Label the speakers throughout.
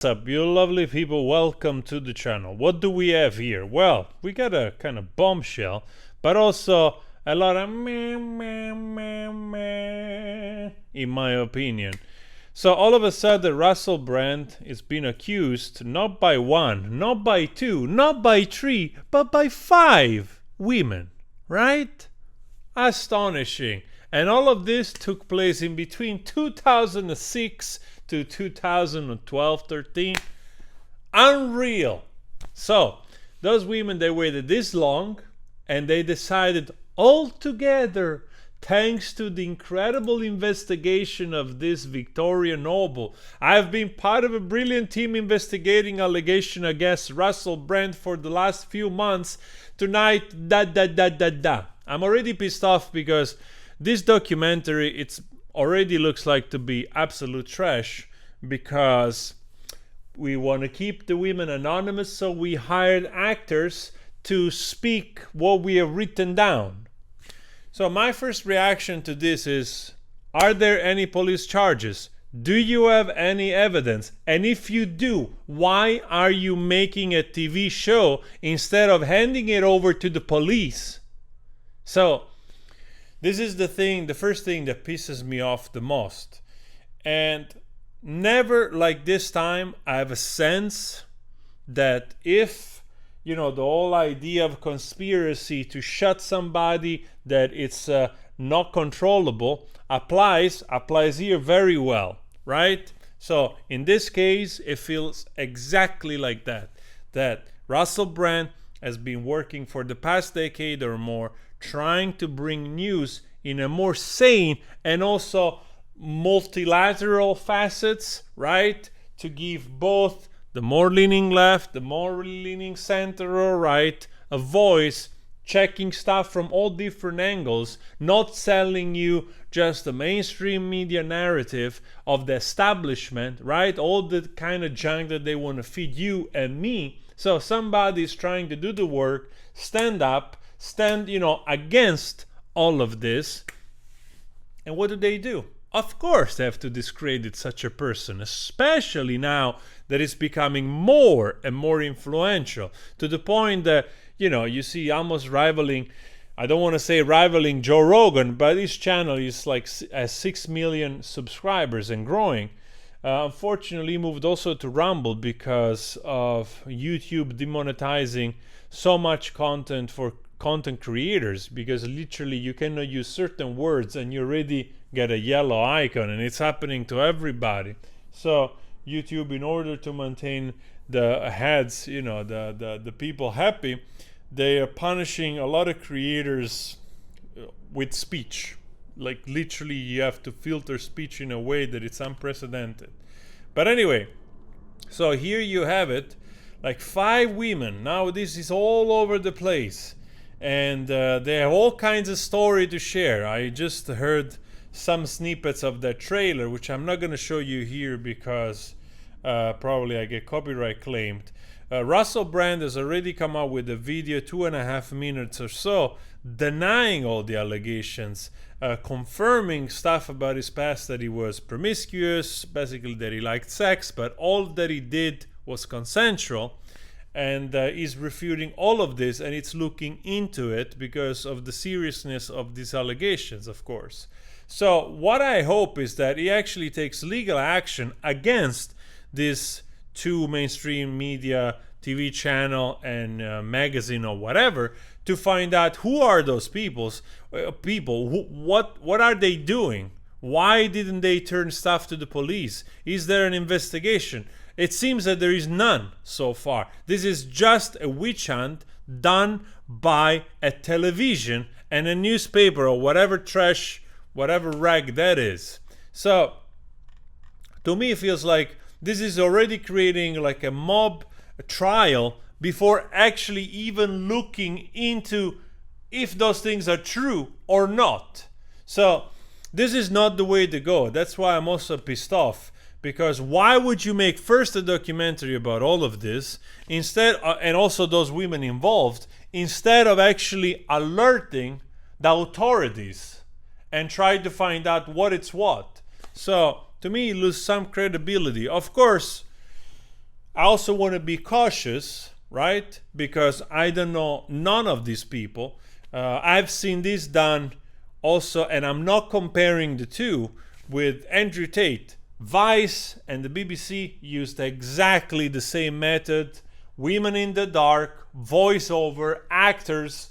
Speaker 1: What's up, you lovely people? Welcome to the channel. What do we have here? Well, we got a kind of bombshell, but also a lot of meh, meh, meh, meh, in my opinion. So all of a sudden, Russell Brand is being accused not by one, not by two, not by three, but by 5 women, right? Astonishing. And all of this took place in between 2006 to 2012-13. Unreal. So those women, they waited this long, and they decided all together, thanks to the incredible investigation of this Victoria Noble. I've been part of a brilliant team investigating allegation against Russell Brand for the last few months. Tonight, I'm already pissed off because this documentary, it's already looks like to be absolute trash, because we want to keep the women anonymous, so we hired actors to speak what we have written down. So my first reaction to this is, are there any police charges? Do you have any evidence? And if you do, why are you making a TV show instead of handing it over to the police? So this is the first thing that pisses me off the most. And never like this time, I have a sense that if, the whole idea of conspiracy to shut somebody, that it's not controllable, applies here very well, right? So in this case, it feels exactly like that Russell Brand has been working for the past decade or more, trying to bring news in a more sane and also multilateral facets, right? To give both the more leaning left, the more leaning center or right, a voice, checking stuff from all different angles, not selling you just the mainstream media narrative of the establishment, right? All the kind of junk that they want to feed you and me. So somebody is trying to do the work, stand against all of this. And what do? Of course they have to discredit such a person, especially now that it's becoming more and more influential, to the point that, you see almost rivaling, I don't want to say rivaling Joe Rogan, but his channel is like 6 million subscribers and growing. Unfortunately, moved also to Rumble because of YouTube demonetizing so much content for content creators, because literally you cannot use certain words and you already get a yellow icon, and it's happening to everybody. So YouTube, in order to maintain the heads, the people happy, they are punishing a lot of creators with speech. Like literally you have to filter speech in a way that it's unprecedented. But anyway, so here you have it, like 5 women. Now this is all over the place, and they have all kinds of story to share. I just heard some snippets of that trailer, which I'm not going to show you here because probably I get copyright claimed. Russell Brand has already come out with a video, 2.5 minutes or so, denying all the allegations, confirming stuff about his past, that he was promiscuous, basically that he liked sex, but all that he did was consensual. And is refuting all of this, and it's looking into it because of the seriousness of these allegations, of course. So what I hope is that he actually takes legal action against these 2 mainstream media, TV channel and magazine or whatever, to find out who are those people, what are they doing? Why didn't they turn stuff to the police? Is there an investigation? It seems that there is none so far. This is just a witch hunt done by a television and a newspaper or whatever trash, whatever rag that is. So to me it feels like this is already creating like a mob trial before actually even looking into if those things are true or not. So this is not the way to go. That's why I'm also pissed off, because why would you make first a documentary about all of this instead, and also those women involved, instead of actually alerting the authorities and try to find out what it's what? So to me, lose some credibility. Of course, I also want to be cautious, right? Because I don't know none of these people. I've seen this done also, and I'm not comparing the two, with Andrew Tate. Vice and the BBC used exactly the same method. Women in the dark, voiceover, actors,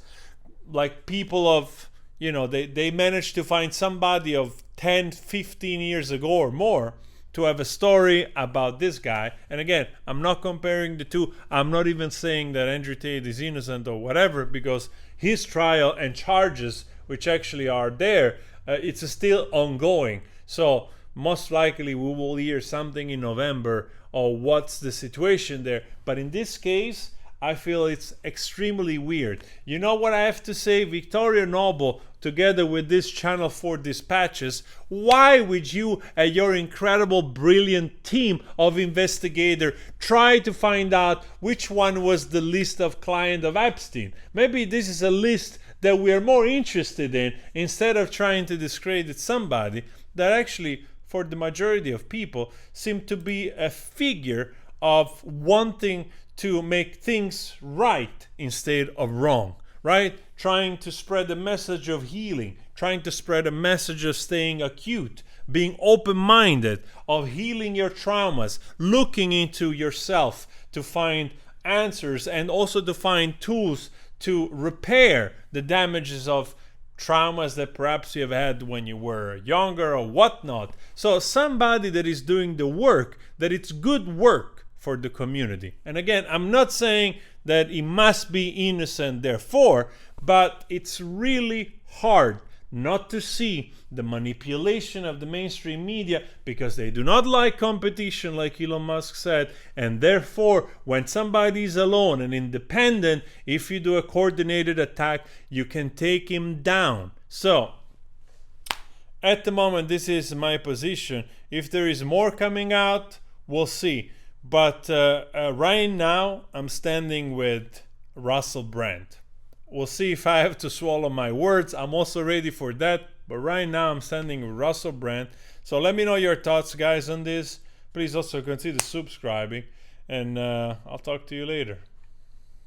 Speaker 1: like people of, they managed to find somebody of 10, 15 years ago or more to have a story about this guy. And again, I'm not comparing the two. I'm not even saying that Andrew Tate is innocent or whatever, because his trial and charges, which actually are there, it's still ongoing. So most likely we will hear something in November or what's the situation there. But in this case, I feel it's extremely weird. You know what I have to say? Victoria Noble, together with this Channel 4 dispatches, why would you and your incredible, brilliant team of investigators try to find out which one was the list of client of Epstein? Maybe this is a list that we are more interested in, instead of trying to discredit somebody that actually, for the majority of people, seem to be a figure of wanting to make things right instead of wrong, right? Trying to spread a message of healing, trying to spread a message of staying acute, being open-minded, of healing your traumas, looking into yourself to find answers, and also to find tools to repair the damages of traumas that perhaps you have had when you were younger or whatnot. So somebody that is doing the work, that it's good work for the community. And again, I'm not saying that he must be innocent therefore, but it's really hard not to see the manipulation of the mainstream media, because they do not like competition, like Elon Musk said, and therefore when somebody is alone and independent, if you do a coordinated attack, you can take him down. So at the moment, this is my position. If there is more coming out, we'll see. But right now, I'm standing with Russell Brand. We'll see if I have to swallow my words. I'm also ready for that. But right now, I'm standing with Russell Brand. So let me know your thoughts, guys, on this. Please also consider subscribing. And I'll talk to you later.